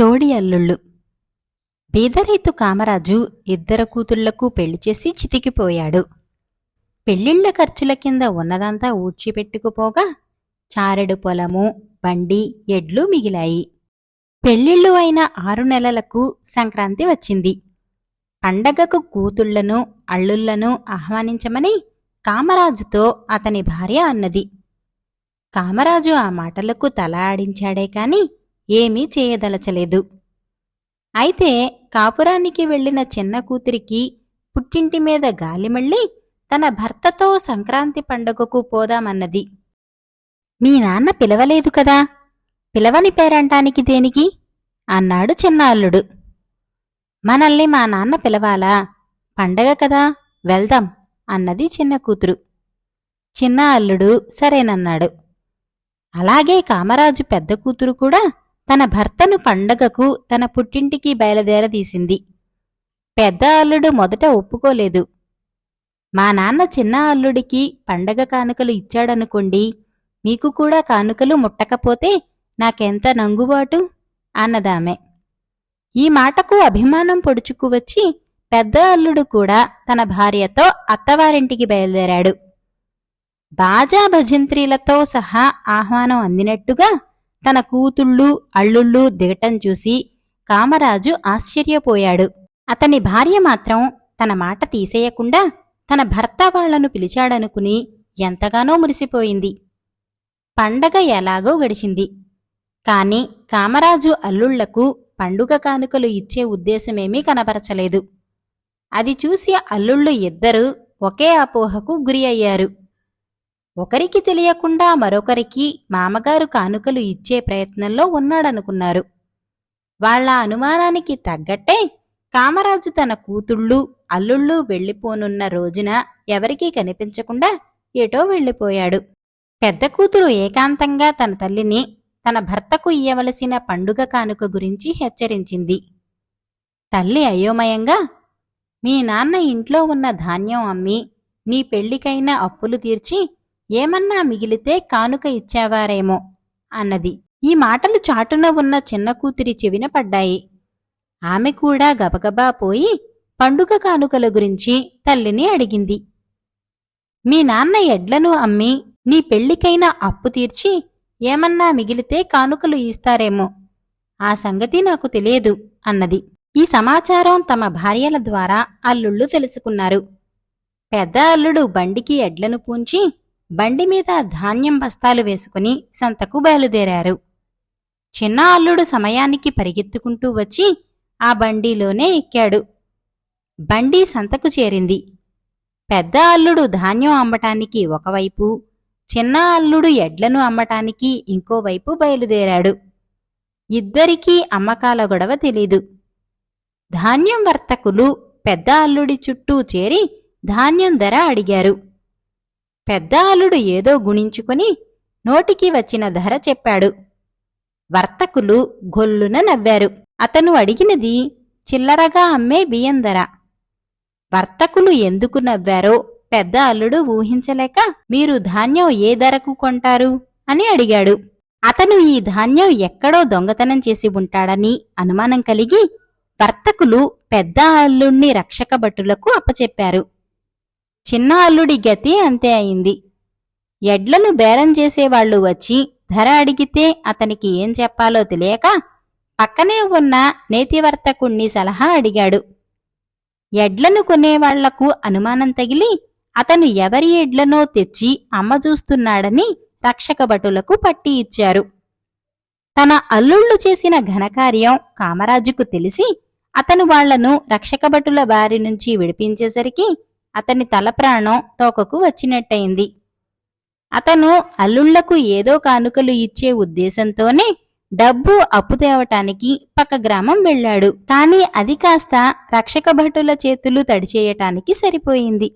తోడి అల్లుళ్ళు. బీదరైతు కామరాజు ఇద్దరు కూతుళ్లకు పెళ్లిచేసి చితికిపోయాడు. పెళ్ళిళ్ల ఖర్చుల కింద ఉన్నదంతా ఊడ్చిపెట్టుకుపోగా చారెడు పొలము, బండి, ఎడ్లు మిగిలాయి. పెళ్ళిళ్ళు అయిన 6 నెలలకు సంక్రాంతి వచ్చింది. పండగకు కూతుళ్లను, అల్లుళ్లను ఆహ్వానించమని కామరాజుతో అతని భార్య అన్నది. కామరాజు ఆ మాటలకు తల ఆడించాడే కాని ఏమీ చేయదలచలేదు. అయితే కాపురానికి వెళ్లిన చిన్న కూతురికి పుట్టింటి మీద గాలిమళ్ళి తన భర్తతో సంక్రాంతి పండుగకు పోదామన్నది. మీ నాన్న పిలవలేదు కదా, పిలవని పేరంటానికి దేనికి అన్నాడు చిన్న అల్లుడు. మనల్ని మా నాన్న పిలవాలా, పండగ కదా, వెళ్దాం అన్నది చిన్న కూతురు. చిన్న అల్లుడు సరేనన్నాడు. అలాగే కామరాజు పెద్ద కూతురు కూడా తన భర్తను పండగకు తన పుట్టింటికి బయలుదేరదీసింది. పెద్ద అల్లుడు మొదట ఒప్పుకోలేదు. మా నాన్న చిన్న అల్లుడికి పండగ కానుకలు ఇచ్చాడనుకోండి, మీకు కూడా కానుకలు ముట్టకపోతే నాకెంత నంగుబాటు అన్నదామె. ఈ మాటకు అభిమానం పొడుచుకువచ్చి పెద్ద అల్లుడు కూడా తన భార్యతో అత్తవారింటికి బయలుదేరాడు. బాజా భజంత్రీలతో సహా ఆహ్వానం అందినట్టుగా తన కూతుళ్ళు, అల్లుళ్ళు దిగటం చూసి కామరాజు ఆశ్చర్యపోయాడు. అతని భార్య మాత్రం తన మాట తీసేయకుండా తన భర్త వాళ్లను పిలిచాడనుకుని ఎంతగానో మురిసిపోయింది. పండగ ఎలాగో గడిచింది. కాని కామరాజు అల్లుళ్లకు పండుగ కానుకలు ఇచ్చే ఉద్దేశమేమీ కనబరచలేదు. అది చూసి అల్లుళ్ళు ఇద్దరూ ఒకే అపోహకు గురి అయ్యారు. ఒకరికి తెలియకుండా మరొకరికి మామగారు కానుకలు ఇచ్చే ప్రయత్నంలో ఉన్నాడనుకున్నారు. వాళ్ల అనుమానానికి తగ్గట్టే కామరాజు తన కూతుళ్ళు, అల్లుళ్ళు వెళ్లిపోనున్న రోజున ఎవరికీ కనిపించకుండా ఎటో వెళ్లిపోయాడు. పెద్ద కూతురు ఏకాంతంగా తన తల్లిని తన భర్తకు ఇయ్యవలసిన పండుగ కానుక గురించి హెచ్చరించింది. తల్లి అయోమయంగా, మీ నాన్న ఇంట్లో ఉన్న ధాన్యం అమ్మి నీ పెళ్లికైనా అప్పులు తీర్చి ఏమన్నా మిగిలితే కానుక ఇచ్చావారేమో అన్నది. ఈ మాటలు చాటున ఉన్న చిన్న కూతురి చెవిన పడ్డాయి. ఆమె కూడా గబగబా పోయి పండుగ కానుకల గురించి తల్లిని అడిగింది. మీ నాన్న ఎడ్లను అమ్మి నీ పెళ్లికైనా అప్పు తీర్చి ఏమన్నా మిగిలితే కానుకలు ఇస్తారేమో, ఆ సంగతి నాకు తెలియదు అన్నది. ఈ సమాచారం తమ భార్యల ద్వారా అల్లుళ్ళు తెలుసుకున్నారు. పెద్ద అల్లుడు బండికి ఎడ్లను పూంచి బండిమీద ధాన్యం బస్తాలు వేసుకుని సంతకు బయలుదేరారు. చిన్న అల్లుడు సమయానికి పరిగెత్తుకుంటూ వచ్చి ఆ బండిలోనే ఎక్కాడు. బండి సంతకు చేరింది. పెద్ద అల్లుడు ధాన్యం అమ్మటానికి ఒకవైపు, చిన్న అల్లుడు ఎడ్లను అమ్మటానికి ఇంకోవైపు బయలుదేరాడు. ఇద్దరికీ అమ్మకాల గొడవ తెలీదు. ధాన్యం వర్తకులు పెద్ద అల్లుడి చుట్టూ చేరి ధాన్యం ధర అడిగారు. పెద్ద అల్లుడు ఏదో గుణించుకుని నోటికి వచ్చిన ధర చెప్పాడు. వర్తకులు గొల్లున నవ్వారు. అతను అడిగినది చిల్లరగా అమ్మే బియ్యం ధర. వర్తకులు ఎందుకు నవ్వారో పెద్ద అల్లుడు ఊహించలేక, మీరు ధాన్యం ఏ ధరకు కొంటారు అని అడిగాడు. అతను ఈ ధాన్యం ఎక్కడో దొంగతనం చేసి ఉంటాడని అనుమానం కలిగి వర్తకులు పెద్ద అల్లుణ్ణి రక్షక భటులకు అప్పచెప్పారు. చిన్న అల్లుడి గతి అంతే అయింది. ఎడ్లను బేరం చేసేవాళ్లు వచ్చి ధర అడిగితే అతనికి ఏం చెప్పాలో తెలియక పక్కనే ఉన్న నేతివర్తకుణ్ణి సలహా అడిగాడు. ఎడ్లను కొనేవాళ్లకు అనుమానం తగిలి అతను ఎవరి ఎడ్లనో తెచ్చి అమ్మజూస్తున్నాడని రక్షక భటులకు పట్టి ఇచ్చారు. తన అల్లుళ్ళు చేసిన ఘనకార్యం కామరాజుకు తెలిసి అతను వాళ్లను రక్షకభటుల బారి నుంచి విడిపించేసరికి అతని తలప్రాణం తోకకు వచ్చినట్టయింది. అతను అల్లుళ్లకు ఏదో కానుకలు ఇచ్చే ఉద్దేశంతోనే డబ్బు అప్పు తేవటానికి పక్క గ్రామం వెళ్లాడు. కాని అది కాస్త రక్షకభటుల చేతులు తడిచేయటానికి సరిపోయింది.